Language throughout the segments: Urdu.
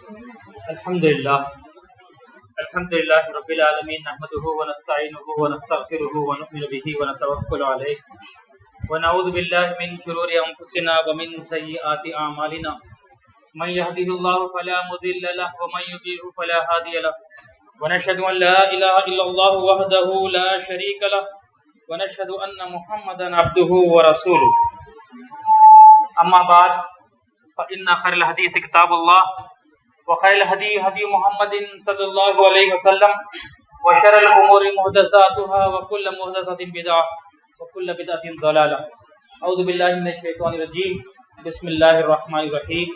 الحمد للہ رب العالمین نحمده ونستعینه ونستغفره ونؤمن به ونتوکل علیہ ونعوذ باللہ من شرور انفسنا ومن سیئات اعمالنا من يهده الله فلا مضل له ومن يضلل فلا هادي له ونشهد ان لا اله الا الله وحده لا شريك له ونشهد ان محمدا عبده ورسوله اما بعد فان خير الحديث كتاب الله وخير الهدي هدي محمد صلى الله عليه وسلم وشر الامور محدثاتها وكل محدثة بدعة وكل بدعة ضلالة. اعوذ بالله من الشيطان الرجيم. بسم الله الرحمن الرحيم.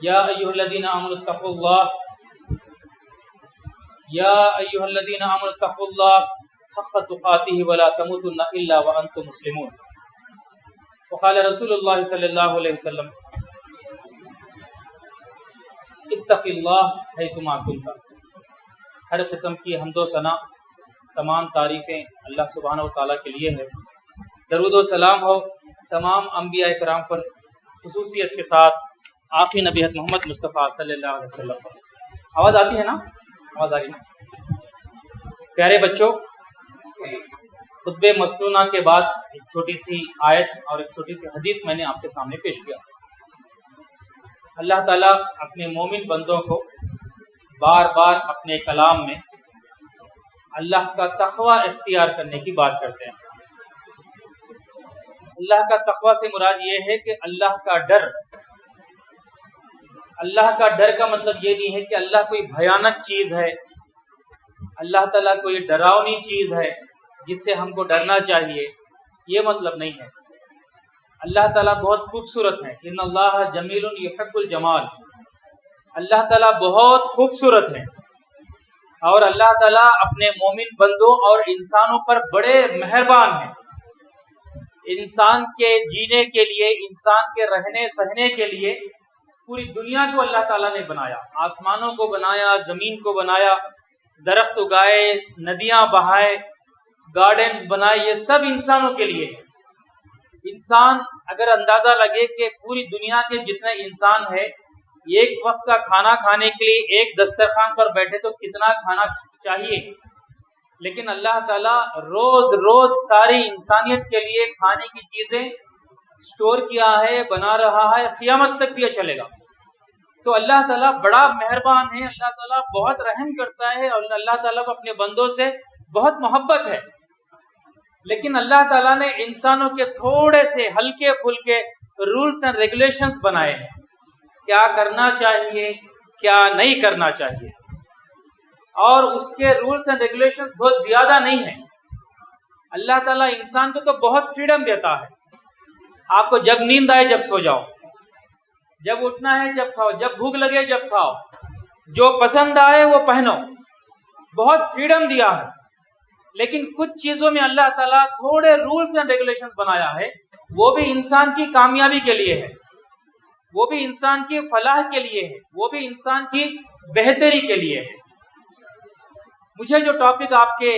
يا ايها الذين امنوا اتقوا الله حق تقاته ولا تموتن الا وانتم مسلمون. وقال رسول الله صلى الله عليه وسلم اتق اللہ حیثما کنت. ہر قسم کی حمد و ثنا، تمام تعریفیں اللہ سبحانہ و تعالیٰ کے لیے ہے. درود و سلام ہو تمام انبیاء کرام پر، خصوصیت کے ساتھ آخری نبی محمد مصطفیٰ صلی اللہ علیہ وسلم پر. آواز آتی ہے نا؟ آواز آ رہی نا؟ پیارے بچوں، خطبہ مسنونہ کے بعد ایک چھوٹی سی آیت اور ایک چھوٹی سی حدیث میں نے آپ کے سامنے پیش کیا. اللہ تعالیٰ اپنے مومن بندوں کو بار بار اپنے کلام میں اللہ کا تقوی اختیار کرنے کی بات کرتے ہیں. اللہ کا تقوی سے مراد یہ ہے کہ اللہ کا ڈر. اللہ کا ڈر کا مطلب یہ نہیں ہے کہ اللہ کوئی بھیانک چیز ہے، اللہ تعالیٰ کوئی ڈراؤنی چیز ہے جس سے ہم کو ڈرنا چاہیے، یہ مطلب نہیں ہے. اللہ تعالیٰ بہت خوبصورت ہے. ان اللہ جمیل یحب الجمال. اللہ تعالیٰ بہت خوبصورت ہے اور اللہ تعالیٰ اپنے مومن بندوں اور انسانوں پر بڑے مہربان ہیں. انسان کے جینے کے لیے، انسان کے رہنے سہنے کے لیے پوری دنیا کو اللہ تعالیٰ نے بنایا. آسمانوں کو بنایا، زمین کو بنایا، درخت اگائے، ندیاں بہائے، گارڈنز بنائے، یہ سب انسانوں کے لیے ہے. انسان اگر اندازہ لگے کہ پوری دنیا کے جتنے انسان ہیں ایک وقت کا کھانا کھانے کے لیے ایک دسترخوان پر بیٹھے تو کتنا کھانا چاہیے، لیکن اللہ تعالیٰ روز روز ساری انسانیت کے لیے کھانے کی چیزیں سٹور کیا ہے، بنا رہا ہے، قیامت تک بھی یہ چلے گا. تو اللہ تعالیٰ بڑا مہربان ہے، اللہ تعالیٰ بہت رحم کرتا ہے اور اللہ تعالیٰ کو اپنے بندوں سے بہت محبت ہے. لیکن اللہ تعالیٰ نے انسانوں کے تھوڑے سے ہلکے پھلکے رولز اینڈ ریگولیشنز بنائے ہیں، کیا کرنا چاہیے، کیا نہیں کرنا چاہیے، اور اس کے رولز اینڈ ریگولیشنز بہت زیادہ نہیں ہیں. اللہ تعالیٰ انسان کو تو بہت فریڈم دیتا ہے. آپ کو جب نیند آئے جب سو جاؤ، جب اٹھنا ہے جب کھاؤ، جب بھوک لگے جب کھاؤ، جو پسند آئے وہ پہنو، بہت فریڈم دیا ہے. لیکن کچھ چیزوں میں اللہ تعالیٰ تھوڑے رولز اینڈ ریگولیشن بنایا ہے، وہ بھی انسان کی کامیابی کے لیے ہے، وہ بھی انسان کی فلاح کے لیے ہے، وہ بھی انسان کی بہتری کے لیے ہے. مجھے جو ٹاپک آپ کے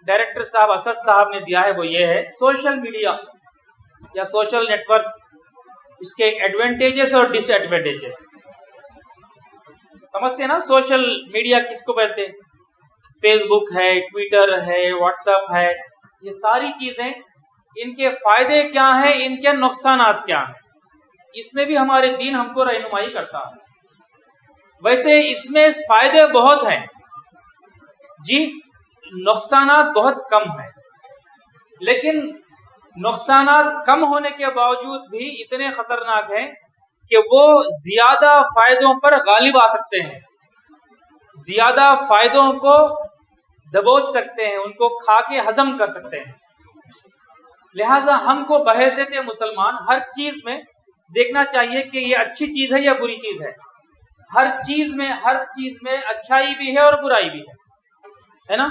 ڈائریکٹر صاحب اسد صاحب نے دیا ہے وہ یہ ہے سوشل میڈیا یا سوشل نیٹ ورک، اس کے ایڈوانٹیجز اور ڈس ایڈوانٹیجز. سمجھتے ہیں نا سوشل میڈیا کس کو بولتے ہیں؟ فیس بک ہے، ٹویٹر ہے، واٹس ایپ ہے، یہ ساری چیزیں ان کے فائدے کیا ہیں، ان کے نقصانات کیا ہیں، اس میں بھی ہمارے دین ہم کو رہنمائی کرتا ہے. ویسے اس میں فائدے بہت ہیں جی، نقصانات بہت کم ہیں، لیکن نقصانات کم ہونے کے باوجود بھی اتنے خطرناک ہیں کہ وہ زیادہ فائدوں پر غالب آ سکتے ہیں، زیادہ فائدوں کو دبوچ سکتے ہیں، ان کو کھا کے ہضم کر سکتے ہیں. لہٰذا ہم کو بحیثیت مسلمان ہر چیز میں دیکھنا چاہیے کہ یہ اچھی چیز ہے یا بری چیز ہے. ہر چیز میں اچھائی بھی ہے اور برائی بھی ہے نا؟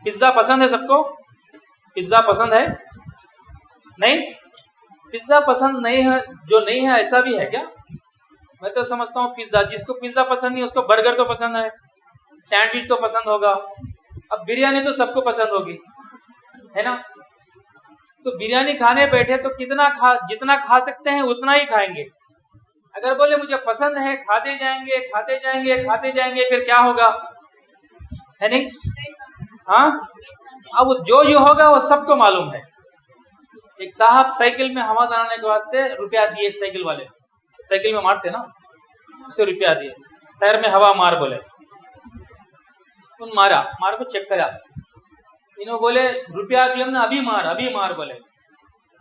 پیزا پسند ہے سب کو؟ پیزا پسند ہے؟ نہیں؟ پیزا پسند نہیں ہے جو نہیں ہے ایسا بھی ہے کیا؟ میں تو سمجھتا ہوں پیزا، جس کو پیزا پسند نہیں اس کو برگر تو پسند ہے، سینڈوچ تو پسند ہوگا، اب بریانی تو سب کو پسند ہوگی، ہے نا؟ تو بریانی کھانے بیٹھے تو جتنا کھا سکتے ہیں اتنا ہی کھائیں گے. اگر بولے مجھے پسند ہے، کھاتے جائیں گے کھاتے جائیں گے کھاتے جائیں گے، پھر کیا ہوگا؟ ہے نہیں؟ ہاں، اب جو ہوگا وہ سب کو معلوم ہے. ایک صاحب سائیکل میں ہوا ڈالنے کے واسطے روپیہ دیے، سائیکل والے سائیکل میں مارتے نا، اسے روپیہ دیے، ٹائر میں ہوا مار بولے، ان مارا، مار کو چیک کرا، انہوں بولے روپیہ دیا نا، ابھی مار بولے،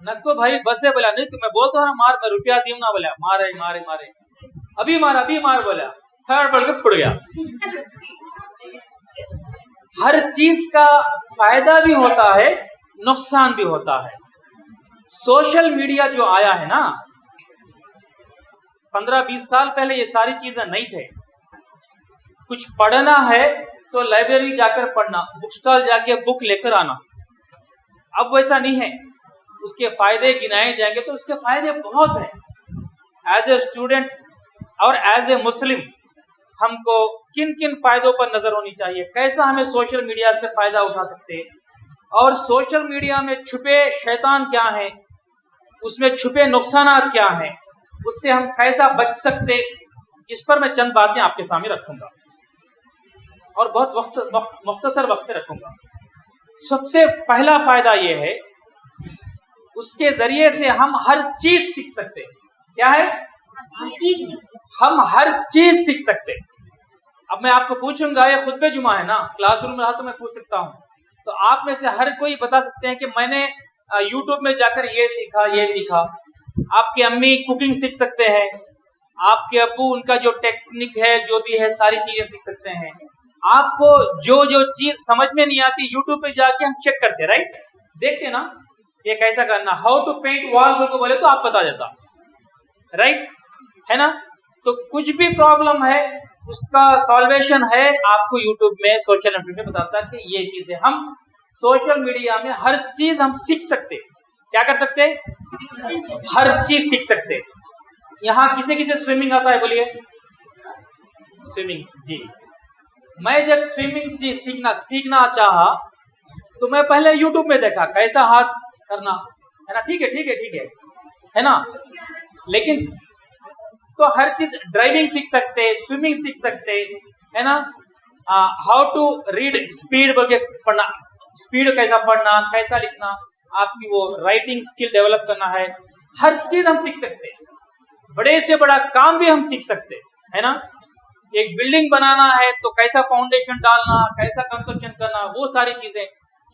نکو بھائی بس ہے بولا، نہیں تمہیں بولتا ہوں نا مار، میں روپیہ دیا نا، بولا مارے ابھی مار بولا، تھرڈ بڑھ کے پھٹ گیا. ہر چیز کا فائدہ بھی ہوتا ہے، نقصان بھی ہوتا ہے. سوشل میڈیا جو آیا ہے نا، 15-20 سال پہلے یہ ساری چیزیں نہیں تھے. کچھ پڑھنا ہے تو لائبریری جا کر پڑھنا، بک سٹال جا کے بک لے کر آنا. اب ویسا نہیں ہے. اس کے فائدے گنائے جائیں گے تو اس کے فائدے بہت ہیں. ایز اے اسٹوڈنٹ اور ایز اے مسلم ہم کو کن کن فائدوں پر نظر ہونی چاہیے، کیسا ہمیں سوشل میڈیا سے فائدہ اٹھا سکتے ہیں، اور سوشل میڈیا میں چھپے شیطان کیا ہیں، اس میں چھپے نقصانات کیا ہیں، اس سے ہم کیسا بچ سکتے، اس پر میں چند باتیں آپ کے سامنے رکھوں گا اور بہت مختصر وقت رکھوں گا. سب سے پہلا فائدہ یہ ہے، اس کے ذریعے سے ہم ہر چیز سیکھ سکتے. کیا ہے؟ ہم ہر چیز سیکھ سکتے. اب میں آپ کو پوچھوں گا، یہ خطبہ جمعہ ہے نا، کلاس روم میں رہا تو میں پوچھ سکتا ہوں، تو آپ میں سے ہر کوئی بتا سکتے ہیں کہ میں نے یوٹیوب میں جا کر یہ سیکھا. آپ کی امی کوکنگ سیکھ سکتے ہیں، آپ کے ابو ان کا جو ٹیکنک ہے جو بھی ہے ساری چیزیں سیکھ سکتے ہیں. آپ کو جو چیز سمجھ میں نہیں آتی یوٹیوب پہ جا کے ہم چیک کرتے، رائٹ، دیکھتے نا یہ کیسا کرنا، ہاؤ ٹو پینٹ وال کو بولے تو آپ بتا دیتا، رائٹ ہے نا. تو کچھ بھی پرابلم ہے اس کا سالویشن ہے، آپ کو یوٹیوب میں سوشل میڈیا میں بتاتا کہ یہ چیزیں ہم سوشل میڈیا میں ہر چیز ہم سیکھ سکتے. کیا کر سکتے؟ ہر چیز سیکھ سکتے. یہاں کسی سوئمنگ آتا ہے؟ بولیے. سوئمنگ، جی میں جب سوئمنگ سیکھنا چاہا تو میں پہلے یوٹیوب میں دیکھا کیسا ہاتھ کرنا ہے نا، ٹھیک ہے نا. لیکن تو ہر چیز، ڈرائیونگ سیکھ سکتے، سوئمنگ سیکھ سکتے، ہے نا. ہاؤ ٹو ریڈ اسپیڈ بول کے پڑھنا، اسپیڈ کیسا پڑھنا، کیسا لکھنا، آپ کی وہ رائٹنگ اسکل ڈیولپ کرنا ہے، ہر چیز ہم سیکھ سکتے. بڑے سے بڑا کام بھی ہم سیکھ سکتے، ہے نا. ایک بلڈنگ بنانا ہے تو کیسا فاؤنڈیشن ڈالنا، کیسا کنسٹرکشن کرنا، وہ ساری چیزیں.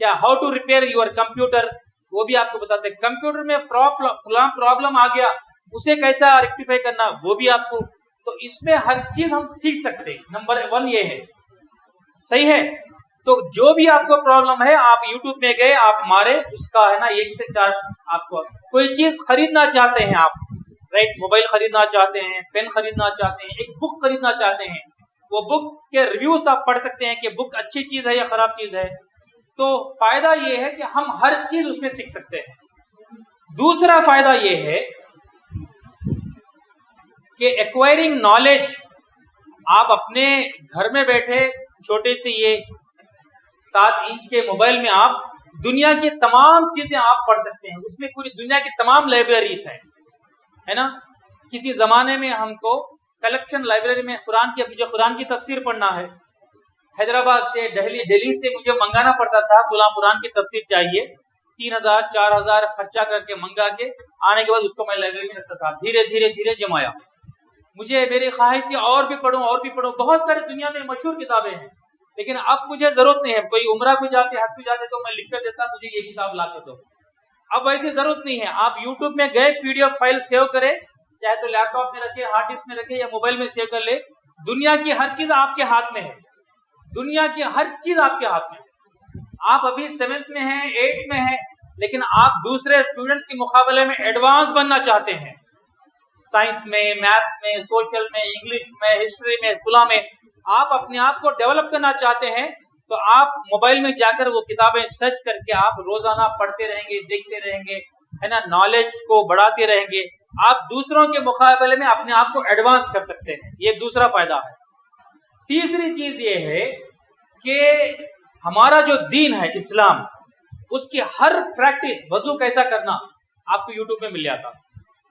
کیا how to repair your computer, وہ بھی آپ کو بتاتے. کمپیوٹر میں فلاں پرابلم آ گیا، اسے کیسا ریکٹیفائی کرنا، وہ بھی آپ کو. تو اس میں ہر چیز ہم سیکھ سکتے. نمبر 1 یہ ہے، صحیح ہے. تو جو بھی آپ کو پرابلم ہے، آپ یوٹیوب میں گئے، آپ مارے، اس کا ہے نا 1 سے 4. آپ کو کوئی چیز خریدنا چاہتے ہیں آپ، رائٹ، موبائل خریدنا چاہتے ہیں، پین خریدنا چاہتے ہیں، ایک بک خریدنا چاہتے ہیں، وہ بک کے ریویوز آپ پڑھ سکتے ہیں کہ بک اچھی چیز ہے یا خراب چیز ہے. تو فائدہ یہ ہے کہ ہم ہر چیز اس میں سیکھ سکتے ہیں. دوسرا فائدہ یہ ہے کہ ایکوائرنگ نالج، آپ اپنے گھر میں بیٹھے چھوٹے سے یہ 7 انچ کے موبائل میں آپ دنیا کی تمام چیزیں آپ پڑھ سکتے ہیں. اس میں پوری دنیا کی تمام لائبریریز ہیں، ہے نا. کسی زمانے میں ہم کو کلیکشن لائبریری میں مجھے قرآن کی تفسیر پڑھنا ہے، حیدرآباد سے دہلی سے مجھے منگانا پڑتا تھا، قرآن کی تفسیر چاہیے، 3000-4000 خرچہ کر کے منگا کے آنے کے بعد اس کو میں لائبریری میں رکھتا تھا. دھیرے جمایا. مجھے میری خواہش تھی اور بھی پڑھوں. بہت ساری دنیا میں مشہور کتابیں ہیں، لیکن اب مجھے ضرورت نہیں ہے. کوئی عمرہ کو جاتے، حج کو جاتے تو میں لکھ کر دیتا مجھے یہ کتاب لا کر دو. اب ایسی ضرورت نہیں ہے. آپ یوٹیوب میں گئے، PDF فائل سیو کرے، چاہے تو لیپ ٹاپ میں رکھے، ہارڈ ڈسک میں رکھے یا موبائل میں سیو کر لے. دنیا کی ہر چیز آپ کے ہاتھ میں ہے. دنیا کی ہر چیز آپ کے ہاتھ میں. آپ ابھی 7th میں ہیں، 8th میں ہیں، لیکن آپ دوسرے اسٹوڈنٹس کے مقابلے میں ایڈوانس بننا چاہتے ہیں، سائنس میں، میتھس میں، سوشل میں، انگلش میں، ہسٹری میں، فلاں میں. آپ اپنے آپ کو ڈیولپ کرنا چاہتے ہیں تو آپ موبائل میں جا کر وہ کتابیں سرچ کر کے آپ روزانہ پڑھتے رہیں گے، دیکھتے رہیں گے، ہے نا. نالج کو بڑھاتے رہیں گے. آپ دوسروں کے مقابلے میں اپنے آپ کو ایڈوانس کر سکتے ہیں. یہ دوسرا فائدہ ہے. تیسری چیز یہ ہے کہ ہمارا جو دین ہے اسلام، اس کی ہر پریکٹس، وضو کیسا کرنا آپ کو یوٹیوب میں مل جاتا.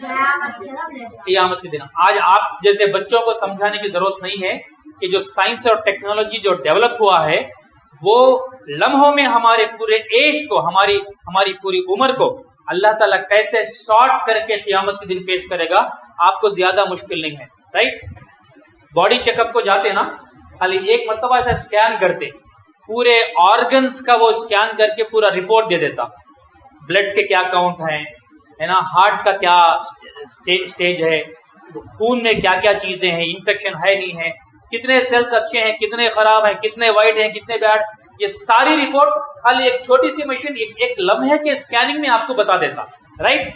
قیامت کے دن. آج آپ جیسے بچوں کو سمجھانے کی ضرورت نہیں ہے کہ جو سائنس اور ٹیکنالوجی جو ڈیولپ ہوا ہے وہ لمحوں میں ہمارے پورے ایج کو ہماری پوری عمر کو اللہ تعالیٰ کیسے شارٹ کر کے قیامت کے دن پیش کرے گا آپ کو زیادہ مشکل نہیں ہے. رائٹ. باڈی چیک اپ کو جاتے نا, خالی ایک مرتبہ ایسا اسکین کرتے, پورے آرگنز کا وہ اسکین کر کے پورا رپورٹ دے دیتا, بلڈ کے کیا کاؤنٹ ہیں, ہے نا, ہارٹ کا کیا سٹیج ہے, خون میں کیا کیا چیزیں ہیں, انفیکشن ہے نہیں ہے, کتنے سیلز اچھے ہیں, کتنے خراب ہیں, کتنے وائٹ ہیں, کتنے بیڈ, یہ ساری رپورٹ خالی ایک چھوٹی سی مشین ایک لمحے کے اسکیننگ میں آپ کو بتا دیتا. رائٹ.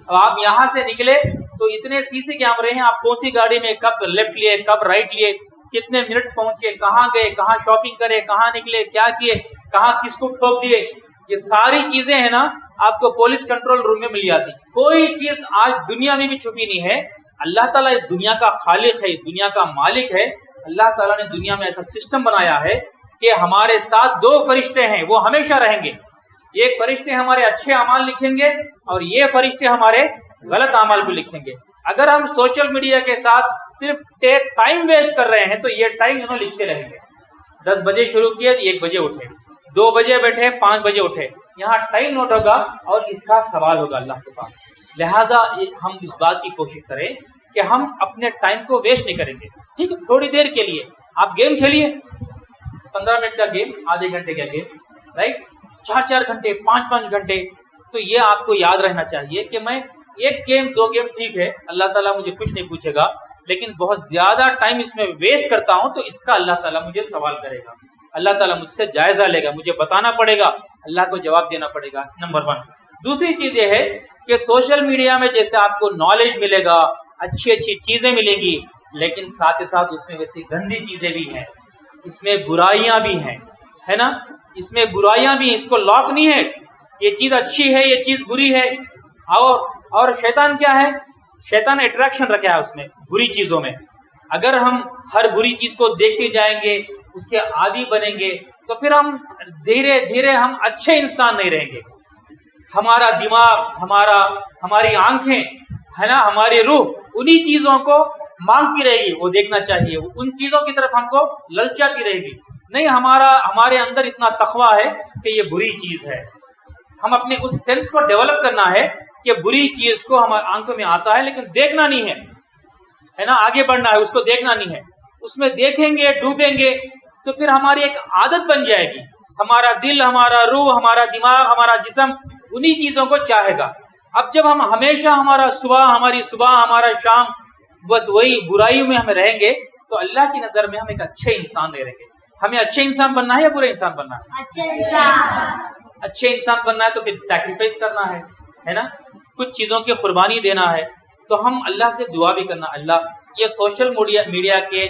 اب آپ یہاں سے نکلے تو اتنے سی سی کیمرے ہیں, آپ کون سی گاڑی میں کب لیفٹ لیے, کب رائٹ لیے, کتنے منٹ پہنچے, کہاں گئے, کہاں شاپنگ کرے, کہاں نکلے, کیا کیے, کہاں کس کو ٹھوک دیے, یہ ساری چیزیں ہیں نا آپ کو پولیس کنٹرول روم میں مل جاتی. کوئی چیز آج دنیا میں بھی چھپی نہیں ہے. اللہ تعالیٰ اس دنیا کا خالق ہے, دنیا کا مالک ہے. اللہ تعالیٰ نے دنیا میں ایسا سسٹم بنایا ہے کہ ہمارے ساتھ دو فرشتے ہیں, وہ ہمیشہ رہیں گے. ایک فرشتے ہمارے اچھے اعمال لکھیں گے اور یہ فرشتے ہمارے غلط اعمال کو لکھیں گے. اگر ہم سوشل میڈیا کے ساتھ صرف ٹائم ویسٹ کر رہے ہیں تو یہ ٹائم انہوں لکھتے رہیں گے. 10 بجے شروع کیے 1 بجے اٹھے, 2 بجے بیٹھے, 5 بجے اٹھے, یہاں ٹائم نوٹ ہوگا اور اس کا سوال ہوگا اللہ کے پاس. لہٰذا ہم اس بات کی کوشش کریں کہ ہم اپنے ٹائم کو ویسٹ نہیں کریں گے. ٹھیک ہے, تھوڑی دیر کے لیے آپ گیم کھیلیے, 15 منٹ کا گیم, آدھے گھنٹے کا گیم, رائٹ, 4 گھنٹے, 5 گھنٹے. تو یہ آپ کو یاد رہنا چاہیے کہ میں 1 گیم 2 گیم ٹھیک ہے, اللہ تعالیٰ مجھے کچھ نہیں پوچھے گا, لیکن بہت زیادہ ٹائم اس میں ویسٹ کرتا ہوں تو اس کا اللہ تعالیٰ مجھے سوال کرے گا. اللہ تعالیٰ مجھ سے جائزہ لے گا, مجھے بتانا پڑے گا, اللہ کو جواب دینا پڑے گا. نمبر 1. دوسری چیز یہ ہے کہ سوشل میڈیا میں جیسے آپ کو نالج ملے گا, اچھی چیزیں ملیں گی, لیکن ساتھ ہی ساتھ اس میں ویسی گندی چیزیں بھی ہیں, اس میں برائیاں بھی ہیں, ہے نا, اس میں برائیاں بھی ہیں. اس کو لاک نہیں ہے یہ چیز اچھی ہے, یہ چیز بری ہے. اور شیطان کیا ہے, شیطان اٹریکشن رکھا ہے اس میں بری چیزوں میں. اگر ہم ہر بری چیز کو دیکھتے جائیں گے, اس کے عادی بنیں گے, تو پھر ہم دھیرے دھیرے ہم اچھے انسان نہیں رہیں گے. ہمارا دماغ, ہماری آنکھیں, ہے نا, ہماری روح انہی چیزوں کو مانگتی رہے گی, وہ دیکھنا چاہیے, ان چیزوں کی طرف ہم کو للچاتی رہے گی. نہیں, ہمارے اندر اتنا تقویٰ ہے کہ یہ بری چیز ہے. ہم اپنے اس سینس کو ڈیولپ کرنا ہے کہ بری چیز کو ہماری آنکھوں میں آتا ہے لیکن دیکھنا نہیں ہے نا, آگے بڑھنا ہے, اس کو دیکھنا نہیں ہے. اس میں دیکھیں گے, ڈوبیں گے تو پھر ہماری ایک عادت بن جائے گی. ہمارا دل, ہمارا روح, ہمارا دماغ, ہمارا جسم انہی چیزوں کو چاہے گا. اب جب ہم ہمیشہ ہماری صبح, ہمارا شام بس وہی برائیوں میں ہمیں رہیں گے تو اللہ کی نظر میں ہم ایک اچھے انسان نہیں رہیں گے. ہمیں اچھے انسان بننا ہے یا برے انسان بننا ہے؟ اچھے انسان بننا ہے تو پھر سیکریفائس کرنا ہے نا, کچھ چیزوں کی قربانی دینا ہے. تو ہم اللہ سے دعا بھی کرنا, اللہ یہ سوشل میڈیا کے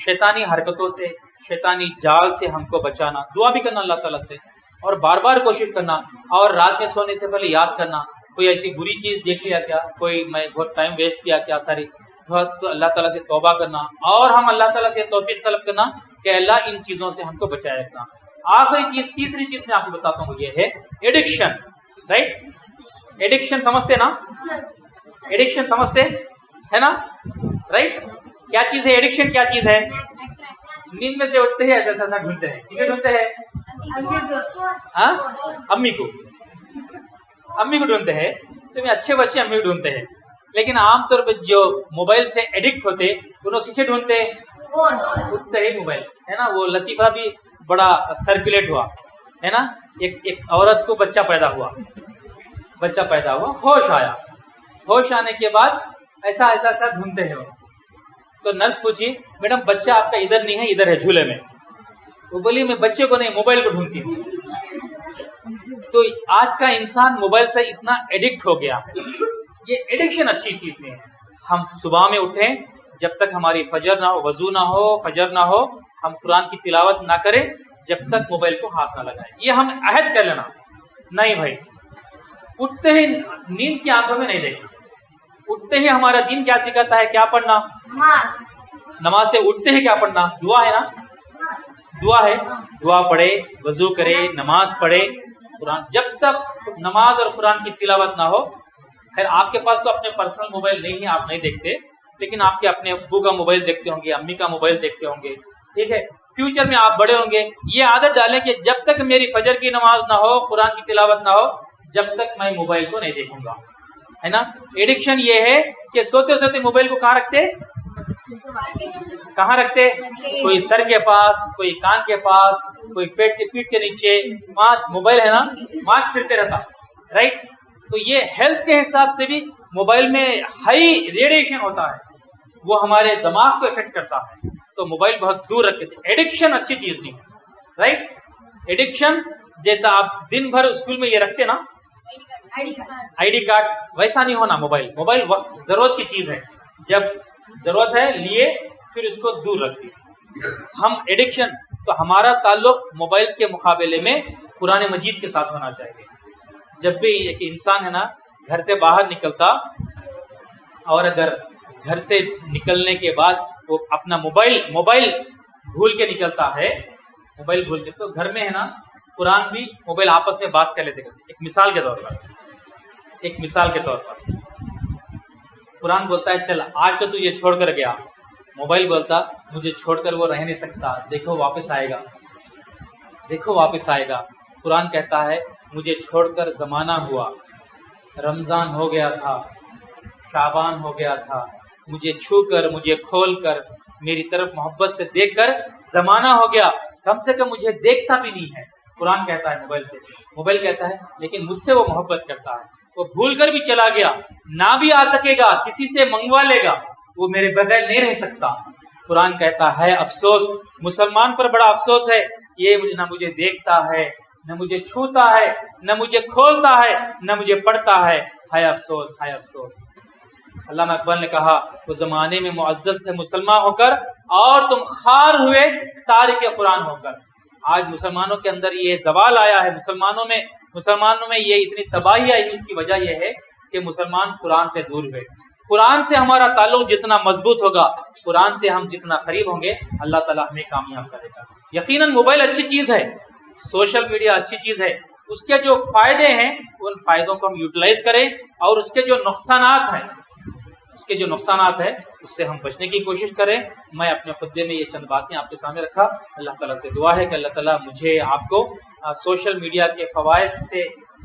شیطانی حرکتوں سے, شیطانی جال سے ہم کو بچانا. دعا بھی کرنا اللہ تعالیٰ سے, اور بار بار کوشش کرنا, اور رات میں سونے سے پہلے یاد کرنا کوئی ایسی بری چیز دیکھ لیا کیا, کوئی میں بہت ٹائم ویسٹ کیا کیا ساری, تو اللہ تعالیٰ سے توبہ کرنا, اور ہم اللہ تعالیٰ سے توفیق طلب کرنا کہ اللہ ان چیزوں سے ہم کو بچائے رکھنا. آخری چیز, تیسری چیز میں آپ کو بتاتا ہوں, یہ ہے ایڈکشن. رائٹ, ایڈکشن سمجھتے نا, ایڈکشن سمجھتے ہے نا, رائٹ. کیا چیز ہے ایڈکشن, کیا چیز ہے؟ نیند میں سے اٹھتے ہیں ایسا ایسا ڈھونڈتے ہیں, کسے ڈھونڈتے ہیں؟ امی کو ڈھونڈتے ہیں. تو اچھے بچے امی کو ڈھونڈتے ہیں, لیکن عام طور پہ جو موبائل سے ایڈکٹ ہوتے انہوں کسے ڈھونڈتے ہیں؟ اٹھتے ہی موبائل, ہے نا. وہ لطیفہ بھی بڑا سرکولیٹ ہوا, ہے نا. ایک عورت کو بچہ پیدا ہوا, ہوش آیا, ہوش آنے کے بعد ایسا ڈھونڈتے ہیں. تو نرس پوچھی, میڈم بچہ آپ کا ادھر نہیں ہے, ادھر ہے جھولے میں. وہ بولی میں بچے کو نہیں, موبائل کو ڈھونڈتی ہوں. تو آج کا انسان موبائل سے اتنا ایڈکٹ ہو گیا. یہ ایڈکشن اچھی چیز نہیں ہے. ہم صبح میں اٹھیں, جب تک ہماری فجر نہ ہو, وضو نہ ہو, فجر نہ ہو, ہم قرآن کی تلاوت نہ کریں جب تک موبائل کو ہاتھ نہ لگائیں. یہ ہم عہد کر لینا. نہیں بھائی, اٹھتے ہی نیند کی آنکھوں میں نہیں دیکھنا. اٹھتے ہی ہمارا دین کیا سکھاتا ہے, کیا پڑھنا؟ نماز سے اٹھتے ہی کیا پڑھنا؟ دعا ہے نا, دعا ہے, دعا پڑھے, وضو کرے, نماز پڑھے, قرآن. جب تک نماز اور قرآن کی تلاوت نہ ہو, خیر آپ کے پاس تو اپنے پرسنل موبائل نہیں ہے، آپ نہیں دیکھتے، لیکن آپ کے اپنے ابو کا موبائل دیکھتے ہوں گے، امی کا موبائل دیکھتے ہوں گے، ٹھیک ہے. فیوچر میں آپ بڑے ہوں گے، یہ عادت ڈالیں کہ جب تک میری فجر کی نماز نہ ہو، قرآن کی تلاوت نہ ہو، جب تک میں موبائل کو نہیں دیکھوں گا، ہے نا. ایڈکشن یہ ہے کہ سوتے سوتے موبائل کو کہاں رکھتے، کہاں رکھتے، کوئی سر کے پاس، کوئی کان کے پاس، کوئی پیٹ کے نیچے، وہاں موبائل ہے نا، وہاں پھرتے رہتا، رائٹ. تو یہ ہیلتھ کے حساب سے بھی موبائل میں ہائی ریڈیشن ہوتا ہے، وہ ہمارے دماغ کو افیکٹ کرتا ہے، تو موبائل بہت دور رکھتے تھے. ایڈکشن اچھی چیز نہیں ہے، رائٹ. ایڈکشن جیسا آپ دن بھر اسکول میں یہ رکھتے نا آئی ڈی کارڈ، ویسا نہیں ہونا. موبائل وقت ضرورت کی چیز ہے، جب ضرورت ہے لیے پھر اس کو دور رکھ دیے. ہم ایڈکشن، تو ہمارا تعلق موبائل کے مقابلے میں قرآن مجید کے ساتھ ہونا چاہیے. جب بھی ایک انسان ہے نا گھر سے باہر نکلتا، اور اگر گھر سے نکلنے کے بعد وہ اپنا موبائل بھول کے نکلتا ہے، موبائل بھول کے، تو گھر میں ہے نا قرآن بھی موبائل آپس میں بات کر لیتے. ایک مثال کے طور پر قرآن بولتا ہے چل آج تو یہ چھوڑ کر گیا، موبائل بولتا مجھے چھوڑ کر وہ رہ نہیں سکتا، دیکھو واپس آئے گا. قرآن کہتا ہے مجھے چھوڑ کر زمانہ ہوا، رمضان ہو گیا تھا، شعبان ہو گیا تھا، مجھے چھو کر، مجھے کھول کر، میری طرف محبت سے دیکھ کر زمانہ ہو گیا، کم سے کم مجھے دیکھتا بھی نہیں ہے. قرآن کہتا ہے موبائل کہتا ہے لیکن مجھ سے وہ محبت کرتا ہے. وہ بھول کر بھی چلا گیا، نہ بھی آ سکے گا، کسی سے منگوا لے گا، وہ میرے بغیر نہیں رہ سکتا. قرآن کہتا ہے افسوس، مسلمان پر بڑا افسوس ہے، یہ نہ مجھے دیکھتا ہے، نہ مجھے چھوتا ہے، نہ مجھے کھولتا ہے، نہ مجھے پڑھتا ہے. ہائے افسوس، ہائے افسوس. علامہ اقبال نے کہا وہ زمانے میں معزز تھے مسلمان ہو کر، اور تم خار ہوئے تارک قرآن ہو کر. آج مسلمانوں کے اندر یہ زوال آیا ہے، مسلمانوں میں یہ اتنی تباہی آئی، اس کی وجہ یہ ہے کہ مسلمان قرآن سے دور ہوئے. قرآن سے ہمارا تعلق جتنا مضبوط ہوگا، قرآن سے ہم جتنا قریب ہوں گے، اللہ تعالیٰ ہمیں کامیاب کرے گا. یقیناً موبائل اچھی چیز ہے، سوشل میڈیا اچھی چیز ہے، اس کے جو فائدے ہیں ان فائدوں کو ہم یوٹیلائز کریں، اور اس کے جو نقصانات ہیں اس سے ہم بچنے کی کوشش کریں. میں اپنے خطبے میں یہ چند باتیں آپ کے سامنے رکھا. اللہ تعالیٰ سے دعا ہے کہ اللہ تعالیٰ مجھے آپ کو سوشل میڈیا کے فوائد سے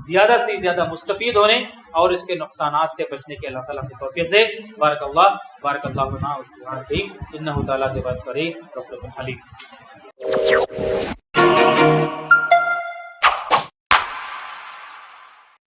زیادہ مستفید ہونے اور اس کے نقصانات سے بچنے کی اللہ تعالیٰ کی توفیق دے. بارک اللہ لنا و فیکم، انہ تعالیٰ جواد کریم رفیق حلیم.